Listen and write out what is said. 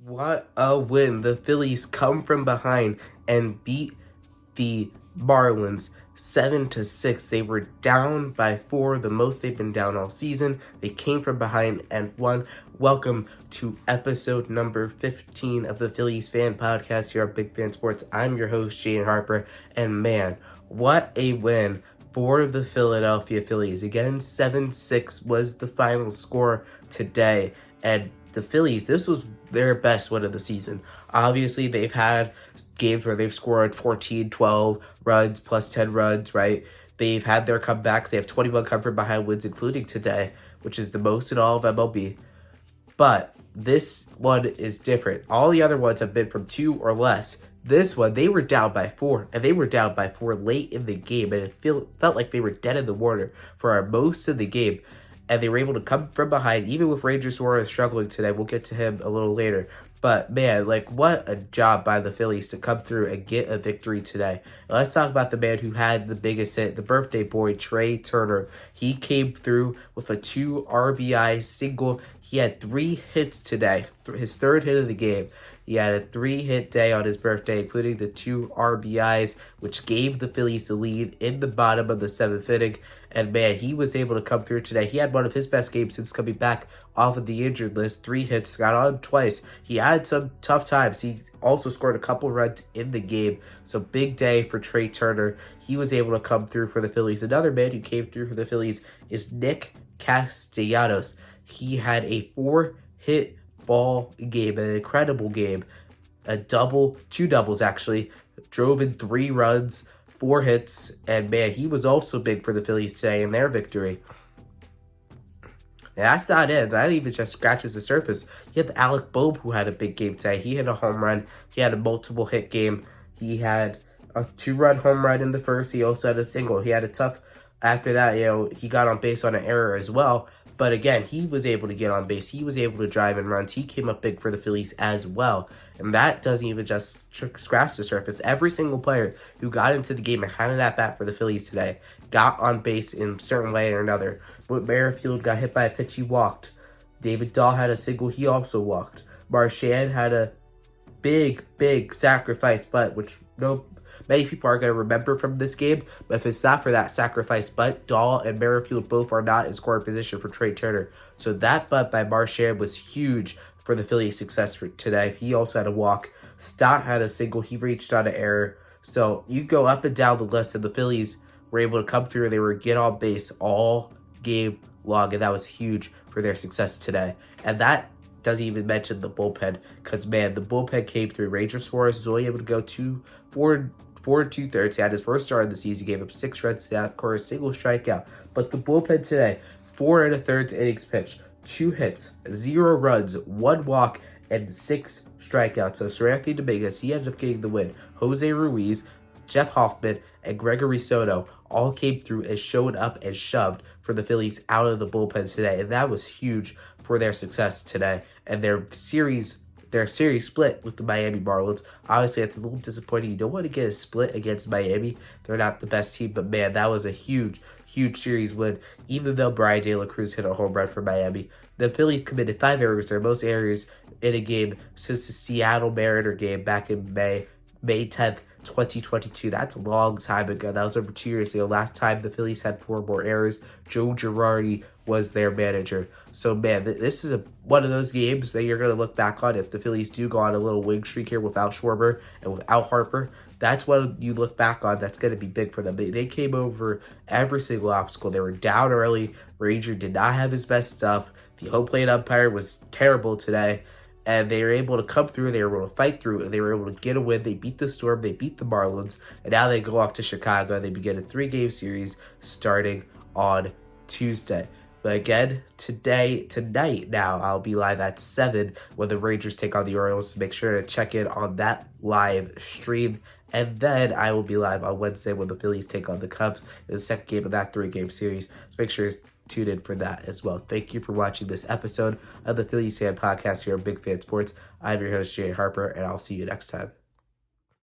What a win. The Phillies come from behind and beat the Marlins 7-6. They were down by 4, the most they've been down all season. They came from behind and won. Welcome to episode number 15 of the Phillies Fan Podcast here on Big Fan Sports. I'm your host, Shane Harper, and man, what a win for the Philadelphia Phillies. Again, 7-6 was the final score today, and the Phillies, this was their best win of the season. Obviously, they've had games where they've scored 14, 12 runs, plus 10 runs, right? They've had their comebacks. They have 21 come from behind wins, including today, which is the most in all of MLB. But this one is different. All the other ones have been from 2 or less. This one, they were down by 4, and they were down by 4 late in the game, and it felt like they were dead in the water for most of the game. And they were able to come from behind, even with Ranger Suarez struggling today. We'll get to him a little later. But, man, what a job by the Phillies to come through and get a victory today. Now, let's talk about the man who had the biggest hit, the birthday boy, Trea Turner. He came through with a 2 RBI single. He had 3 hits today, his third hit of the game. He had a 3-hit day on his birthday, including the 2 RBIs, which gave the Phillies the lead in the bottom of the 7th inning. And man, he was able to come through today. He had one of his best games since coming back off of the injured list. 3 hits, got on twice. He had some tough times. He also scored a couple runs in the game. So big day for Trea Turner. He was able to come through for the Phillies. Another man who came through for the Phillies is Nick Castellanos. He had a 4-hit ball game, an incredible game, a double, 2 doubles actually, drove in 3 runs, 4 hits, and man, he was also big for the Phillies today in their victory. And that's not it. That even just scratches the surface. You have Alec Boehm, who had a big game today. He hit a home run. He had a multiple hit game. He had a 2-run home run in the first. He also had a single. He had a tough, after that, he got on base on an error as well. But again, he was able to get on base. He was able to drive in runs. He came up big for the Phillies as well. And that doesn't even just scratch the surface. Every single player who got into the game and had an at-bat for the Phillies today got on base in a certain way or another. But Merrifield got hit by a pitch, he walked. David Dahl had a single, he also walked. Marchand had a big sacrifice bunt, which many people are going to remember from this game, but if it's not for that sacrifice bunt, Dahl and Merrifield both are not in scoring position for Trea Turner. So that bunt by Marchand was huge for the Phillies' success for today. He also had a walk. Stott had a single. He reached on an error. So you go up and down the list, and the Phillies were able to come through. They were get on base all game long, and that was huge for their success today. And that doesn't even mention the bullpen, because, man, the bullpen came through. Ranger Suarez was only able to go 4 2/3. He had his first start of the season, gave up 6 runs to score a single strikeout. But the bullpen today, 4 1/3 innings pitched, 2 hits, 0 runs, 1 walk, and 6 strikeouts. So Seranthony Dominguez, he ended up getting the win. Jose Ruiz, Jeff Hoffman, and Gregory Soto all came through and showed up and shoved for the Phillies out of the bullpen today. And that was huge for their success today. And their series split with the Miami Marlins. Obviously, it's a little disappointing. You don't want to get a split against Miami. They're not the best team, but man, that was a huge series win. Even though Brian De La Cruz hit a home run for Miami, the Phillies committed 5 errors, their most errors in a game since the Seattle Mariner game back in May 10th, 2022. That's a long time ago. That was over 2 years ago. Last time the Phillies had 4 more errors, Joe Girardi was their manager. So, man, this is one of those games that you're going to look back on if the Phillies do go on a little win streak here without Schwarber and without Harper. That's what you look back on. That's going to be big for them. They came over every single obstacle. They were down early. Ranger did not have his best stuff. The home plate umpire was terrible today. And they were able to come through. They were able to fight through. And they were able to get a win. They beat the Storm. They beat the Marlins. And now they go off to Chicago. And they begin a 3-game series starting on Tuesday. But again, tonight now, I'll be live at 7 when the Rangers take on the Orioles. So make sure to check in on that live stream. And then I will be live on Wednesday when the Phillies take on the Cubs in the second game of that 3-game series. So make sure to tune in for that as well. Thank you for watching this episode of the Phillies Fan Podcast here on Big Fan Sports. I'm your host, Jay Harper, and I'll see you next time.